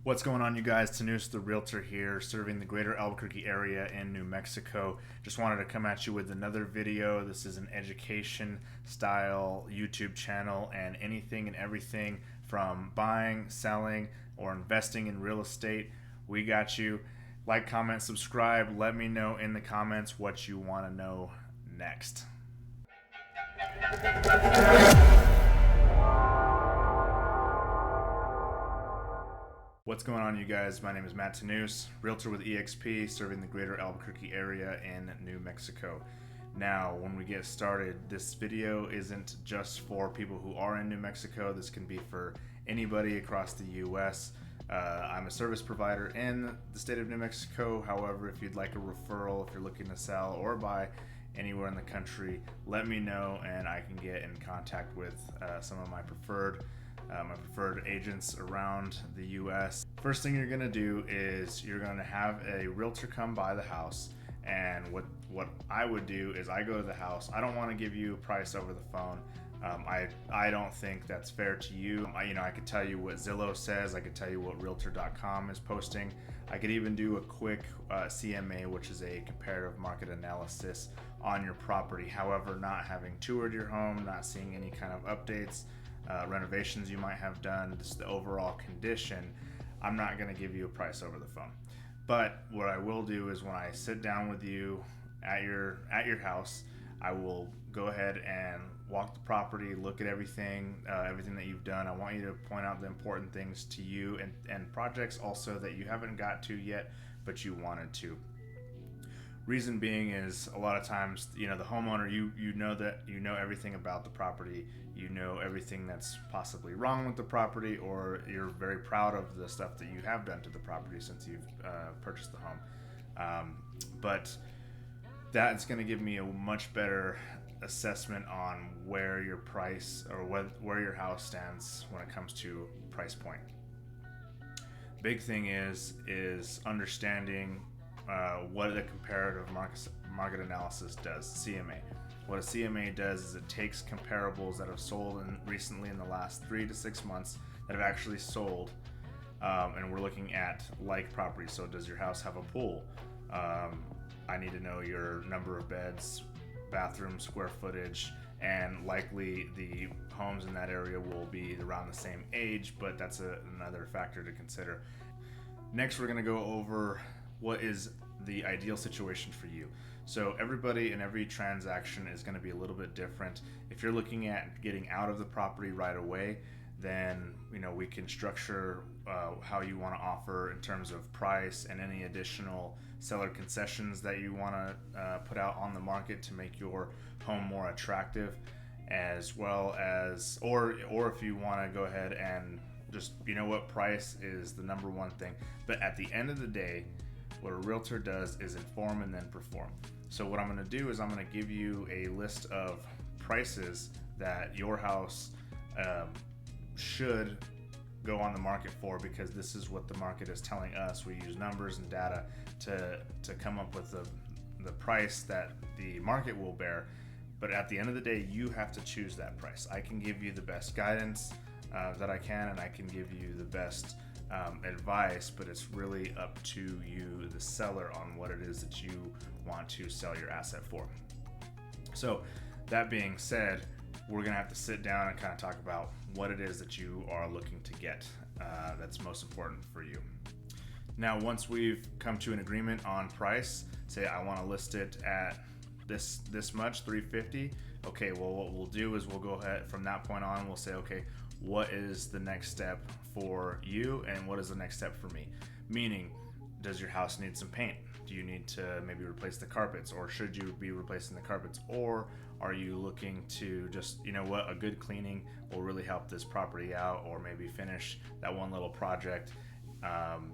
What's going on, you guys? Tanus the Realtor here, serving the greater Albuquerque area in New Mexico. Just wanted to come at you with another video. This is an education style YouTube channel, and anything and everything from buying, selling, or investing in real estate, we got you. Like, comment, subscribe. Let me know in the comments what you want to know next. What's going on, you guys? My name is Matt Tanus, Realtor with eXp, serving the greater Albuquerque area in New Mexico. Now, when we get started, this video isn't just for people who are in New Mexico. This can be for anybody across the U.S. I'm a service provider in the state of New Mexico. However, if you'd like a referral, if you're looking to sell or buy anywhere in the country, let me know and I can get in contact with some of my preferred agents around the U.S. First thing you're going to do is you're going to have a realtor come by the house, and what I would do is I go to the house. I don't want to give you a price over the phone. I don't think that's fair to you. I could tell you what Zillow says. I could tell you what Realtor.com is posting. I could even do a quick CMA, which is a comparative market analysis on your property. However, not having toured your home, not seeing any kind of updates, renovations you might have done, just the overall condition, I'm not going to give you a price over the phone. But what I will do is when I sit down with you at your house, I will go ahead and walk the property, look at everything that you've done. I want you to point out the important things to you and projects also that you haven't got to yet, but you wanted to. Reason being is a lot of times, the homeowner, you know everything about the property, you know everything that's possibly wrong with the property, or you're very proud of the stuff that you have done to the property since you've purchased the home. But that's going to give me a much better assessment on where your price or where your house stands when it comes to price point. Big thing is understanding what a comparative market analysis does, CMA. What a CMA does is it takes comparables that have sold recently in the last 3 to 6 months that have actually sold, and we're looking at like properties. So does your house have a pool? I need to know your number of beds, bathroom square footage, and likely the homes in that area will be around the same age, but that's another factor to consider. Next, we're going to go over what is the ideal situation for you. So everybody and every transaction is going to be a little bit different. If you're looking at getting out of the property right away, then we can structure how you want to offer in terms of price and any additional seller concessions that you want to put out on the market to make your home more attractive, as well as or if you want to go ahead and just price is the number one thing. But at the end of the day, what a realtor does is inform and then perform. So what I'm going to do is I'm going to give you a list of prices that your house should go on the market for, because this is what the market is telling us. We use numbers and data to come up with the price that the market will bear. But at the end of the day, you have to choose that price. I can give you the best guidance that I can, and I can give you the best advice, but it's really up to you, the seller, on what it is that you want to sell your asset for. So that being said, we're gonna have to sit down and kind of talk about what it is that you are looking to get that's most important for you. Now, once we've come to an agreement on price, say I want to list it at this much, $350. Okay, well, what we'll do is we'll go ahead from that point on, we'll say, okay, what is the next step for you and what is the next step for me? Meaning, does your house need some paint? Do you need to maybe replace the carpets, or should you be replacing the carpets? Or are you looking to just, a good cleaning will really help this property out, or maybe finish that one little project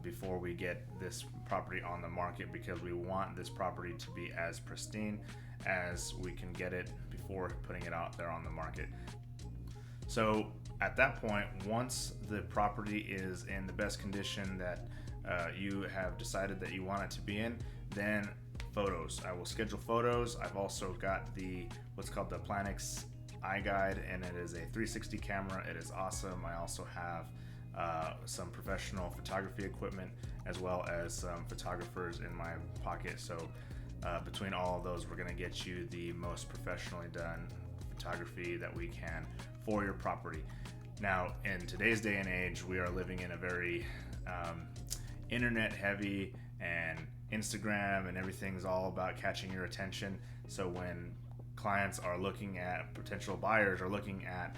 before we get this property on the market, because we want this property to be as pristine as we can get it before putting it out there on the market. So at that point, once the property is in the best condition that you have decided that you want it to be in, then photos. I will schedule photos. I've also got what's called the Planix iGuide, and it is a 360 camera. It is awesome. I also have some professional photography equipment, as well as some photographers in my pocket. So between all of those, we're going to get you the most professionally done photography that we can for your property. Now, in today's day and age, we are living in a very internet heavy, and Instagram and everything's all about catching your attention. So when clients are looking at, potential buyers are looking at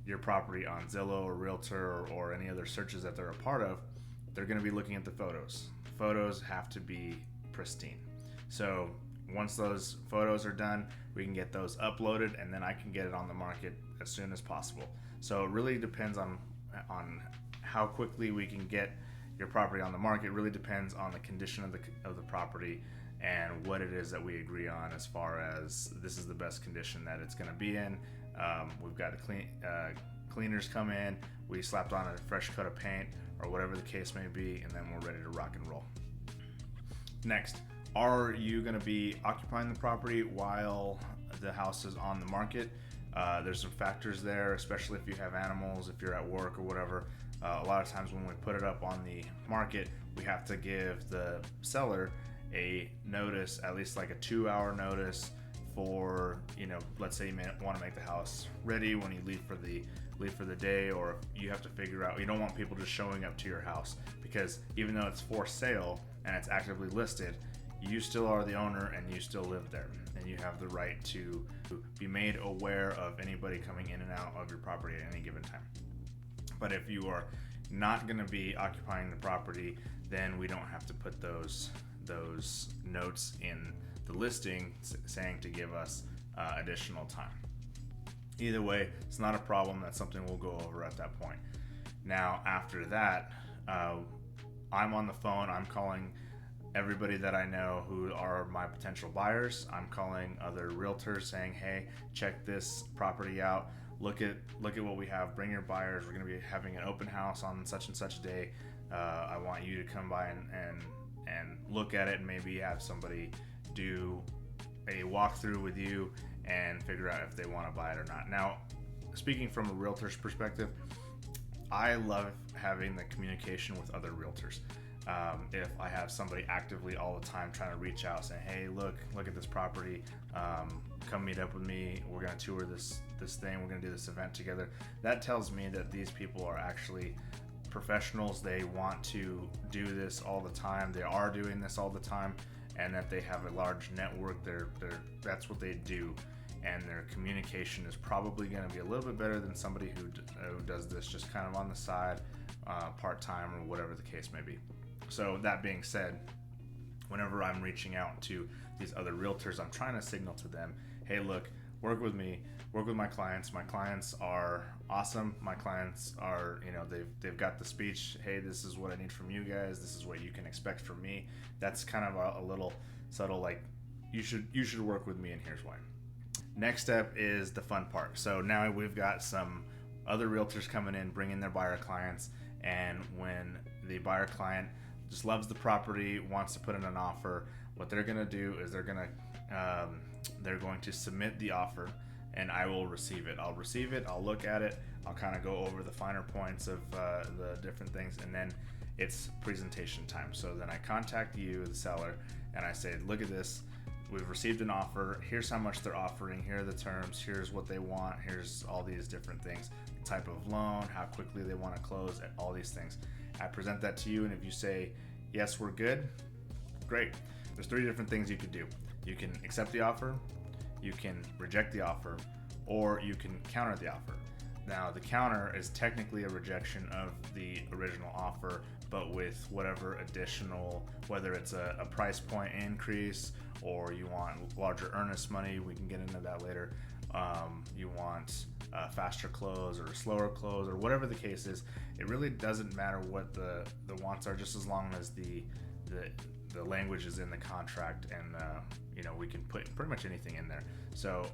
your property on Zillow or Realtor or any other searches that they're a part of, they're going to be looking at the photos. Photos have to be pristine. So once those photos are done, we can get those uploaded, and then I can get it on the market as soon as possible. So it really depends on how quickly we can get your property on the market. It really depends on the condition of the property and what it is that we agree on as far as this is the best condition that it's going to be in. We've got cleaners come in, we slapped on a fresh coat of paint or whatever the case may be, and then we're ready to rock and roll. Next, are you going to be occupying the property while the house is on the market? There's some factors there, especially if you have animals, if you're at work or whatever. A lot of times when we put it up on the market, we have to give the seller a notice, at least like a 2-hour notice for, let's say you want to make the house ready when you leave for the day, or you have to figure out, you don't want people just showing up to your house, because even though it's for sale and it's actively listed, you still are the owner and you still live there, and you have the right to be made aware of anybody coming in and out of your property at any given time. But if you are not going to be occupying the property, then we don't have to put those notes in the listing saying to give us additional time. Either way, it's not a problem. That's something we'll go over at that point. Now, after that, I'm on the phone. I'm calling everybody that I know who are my potential buyers. I'm calling other realtors saying, hey, check this property out. Look at what we have. Bring your buyers. We're going to be having an open house on such and such a day. I want you to come by and look at it, and maybe have somebody do a walkthrough with you and figure out if they want to buy it or not. Now, speaking from a realtor's perspective, I love having the communication with other realtors. If I have somebody actively all the time trying to reach out saying, hey, look at this property, come meet up with me, we're going to tour this thing, we're going to do this event together, that tells me that these people are actually professionals. They want to do this all the time, they are doing this all the time, and that they have a large network. That's what they do, and their communication is probably going to be a little bit better than somebody who does this just kind of on the side, part-time, or whatever the case may be. So that being said, whenever I'm reaching out to these other realtors, I'm trying to signal to them, hey, look, work with me, work with my clients. My clients are awesome. My clients are, they've got the speech, hey, this is what I need from you guys, this is what you can expect from me. That's kind of a little subtle, like, you should work with me, and here's why. Next step is the fun part. So now we've got some other realtors coming in, bringing their buyer clients, and when the buyer client just loves the property, wants to put in an offer, what they're going to do is they're going to submit the offer, and I will receive it. I'll receive it, I'll look at it, I'll kind of go over the finer points of the different things, and then it's presentation time. So then I contact you, the seller, and I say, look at this, we've received an offer, here's how much they're offering, here are the terms, here's what they want, here's all these different things, the type of loan, how quickly they want to close, and all these things. I present that to you, and if you say, yes, we're good, great. There's 3 different things you could do. You can accept the offer, you can reject the offer, or you can counter the offer. Now, the counter is technically a rejection of the original offer, but with whatever additional, whether it's a price point increase, or you want larger earnest money, we can get into that later. You want faster close or slower close, or whatever the case is. It really doesn't matter what the wants are, just as long as the language is in the contract, and we can put pretty much anything in there. So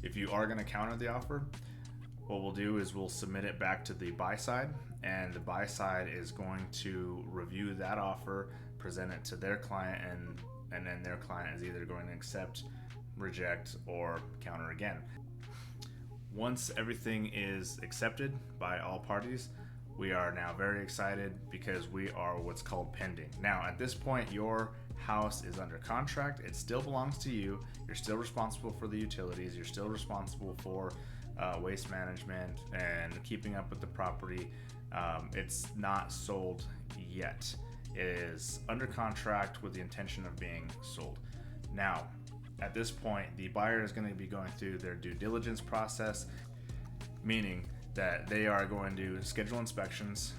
if you are going to counter the offer, what we'll do is we'll submit it back to the buy side, and the buy side is going to review that offer, present it to their client, and then their client is either going to accept, reject, or counter again. Once everything is accepted by all parties, We are now very excited because we are what's called pending. Now, at this point, your house is under contract. It still belongs to you. You're still responsible for the utilities. You're still responsible for waste management and keeping up with the property. It's not sold yet. It is under contract with the intention of being sold. Now, at this point, the buyer is going to be going through their due diligence process, meaning that they are going to schedule inspections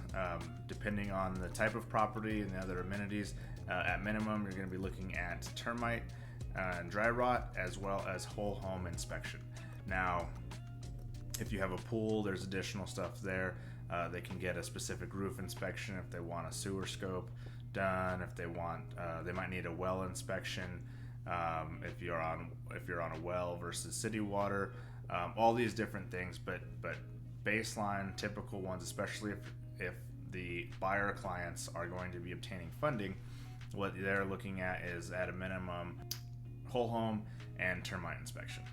depending on the type of property and the other amenities. At minimum, you're going to be looking at termite and dry rot, as well as whole home inspection. Now, if you have a pool, there's additional stuff there. They can get a specific roof inspection if they want a sewer scope done. If they want, they might need a well inspection. If you're on a well versus city water, all these different things. But baseline, typical ones, especially if the buyer clients are going to be obtaining funding, what they're looking at is at a minimum whole home and termite inspection.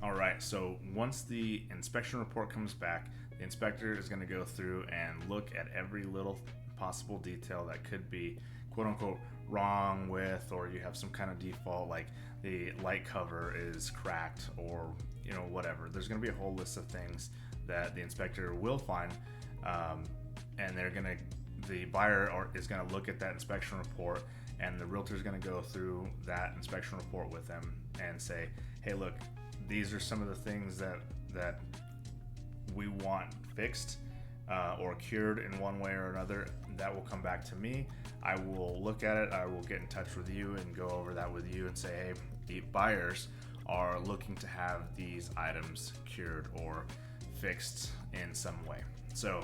All right, so once the inspection report comes back, the inspector is going to go through and look at every little possible detail that could be quote unquote wrong with, or you have some kind of default, like the light cover is cracked, or whatever. There's going to be a whole list of things that the inspector will find, and the buyer is going to look at that inspection report, and the realtor is going to go through that inspection report with them and say, hey, look, these are some of the things that we want fixed or cured in one way or another. That will come back to me. I will look at it. I will get in touch with you and go over that with you and say, hey, the buyers are looking to have these items cured or fixed in some way. So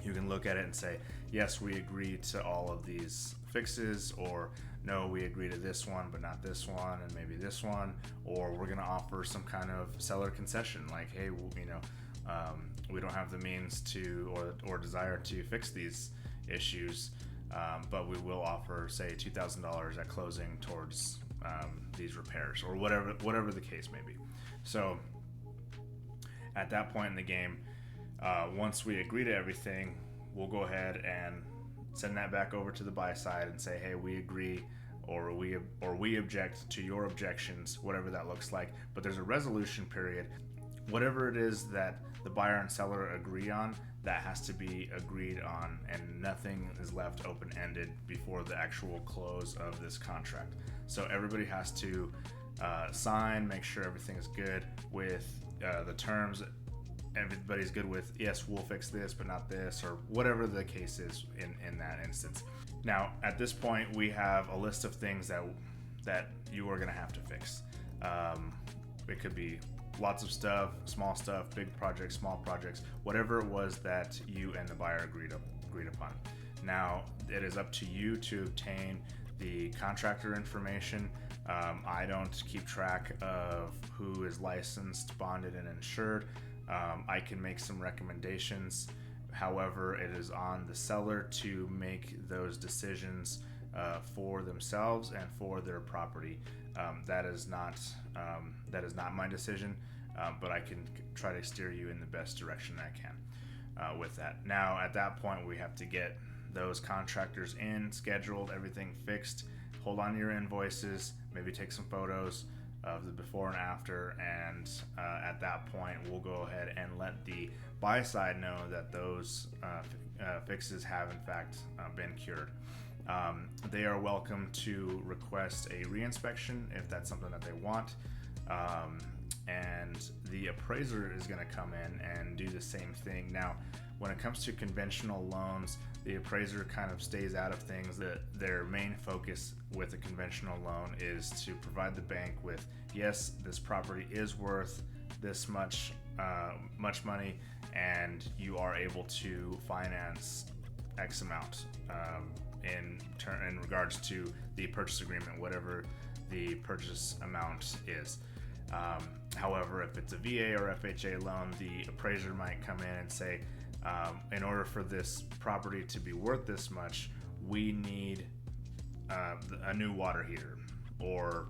you can look at it and say, yes, we agree to all of these fixes, or no, we agree to this one but not this one, and maybe this one, or we're going to offer some kind of seller concession, like, hey, we don't have the means to or desire to fix these issues, but we will offer, say, $2,000 at closing towards these repairs, or whatever the case may be. So at that point in the game, once we agree to everything, we'll go ahead and send that back over to the buy side and say, hey, we agree, or we object to your objections, whatever that looks like. But there's a resolution period. Whatever it is that the buyer and seller agree on, that has to be agreed on, and nothing is left open-ended before the actual close of this contract. So everybody has to sign, make sure everything's good with the terms. Everybody's good with, yes, we'll fix this but not this, or whatever the case is in that instance. Now, at this point, we have a list of things that you are going to have to fix. It could be lots of stuff, small stuff, big projects, small projects, whatever it was that you and the buyer agreed upon. Now, it is up to you to obtain the contractor information. I don't keep track of who is licensed, bonded, and insured. I can make some recommendations. However, it is on the seller to make those decisions for themselves and for their property. That is not my decision, but I can try to steer you in the best direction I can with that. Now, at that point, we have to get those contractors in, scheduled, everything fixed. Hold on to your invoices, maybe take some photos of the before and after, and at that point we'll go ahead and let the buy side know that those fixes have in fact been cured. They are welcome to request a reinspection if that's something that they want, and the appraiser is going to come in and do the same thing. Now, when it comes to conventional loans, the appraiser kind of stays out of things. That their main focus with a conventional loan is to provide the bank with, yes, this property is worth this much money, and you are able to finance X amount in regards to the purchase agreement, whatever the purchase amount is. However, if it's a VA or FHA loan, the appraiser might come in and say, in order for this property to be worth this much, we need a new water heater, or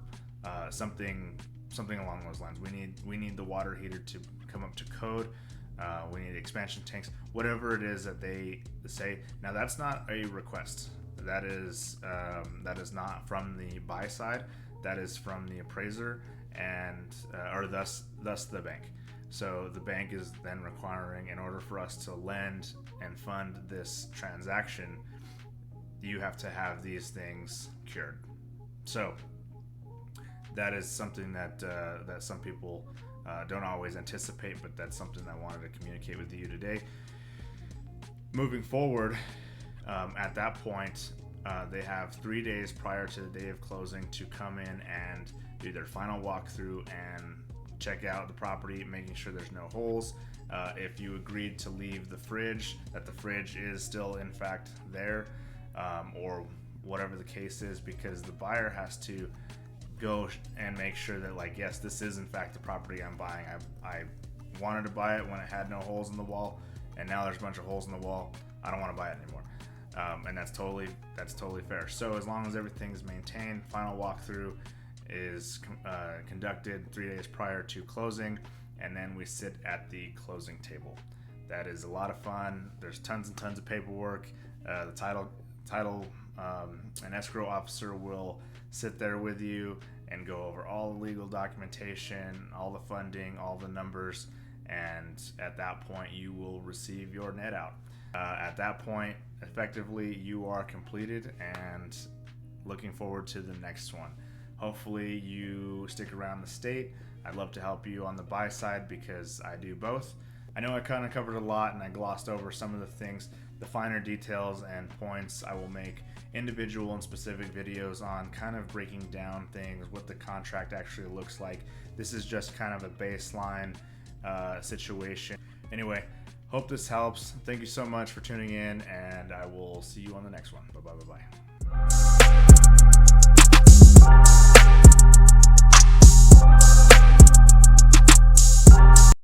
something along those lines. We need the water heater to come up to code. We need expansion tanks, whatever it is that they say. Now that's not a request. That is not from the buy side. That is from the appraiser, and or thus the bank. So the bank is then requiring, in order for us to lend and fund this transaction, you have to have these things cured. So that is something that that some people don't always anticipate, but that's something I wanted to communicate with you today. Moving forward, at that point, they have 3 days prior to the day of closing to come in and do their final walkthrough and check out the property, making sure there's no holes. If you agreed to leave the fridge, that the fridge is still in fact there, or whatever the case is, because the buyer has to go and make sure that, like, yes, this is in fact the property I'm buying. I wanted to buy it when it had no holes in the wall, and now there's a bunch of holes in the wall. I don't want to buy it anymore. And that's totally fair. So as long as everything's maintained, final walkthrough is conducted 3 days prior to closing, and then we sit at the closing table. That is a lot of fun. There's tons and tons of paperwork. The title an escrow officer will sit there with you and go over all the legal documentation, all the funding, all the numbers, and at that point you will receive your net out. At that point, effectively, you are completed and looking forward to the next one. Hopefully you stick around the state. I'd love to help you on the buy side because I do both. I know I kind of covered a lot and I glossed over some of the things. The finer details and points I will make individual and specific videos on, kind of breaking down things, what the contract actually looks like. This is just kind of a baseline situation. Anyway, hope this helps. Thank you so much for tuning in, and I will see you on the next one. Bye-bye.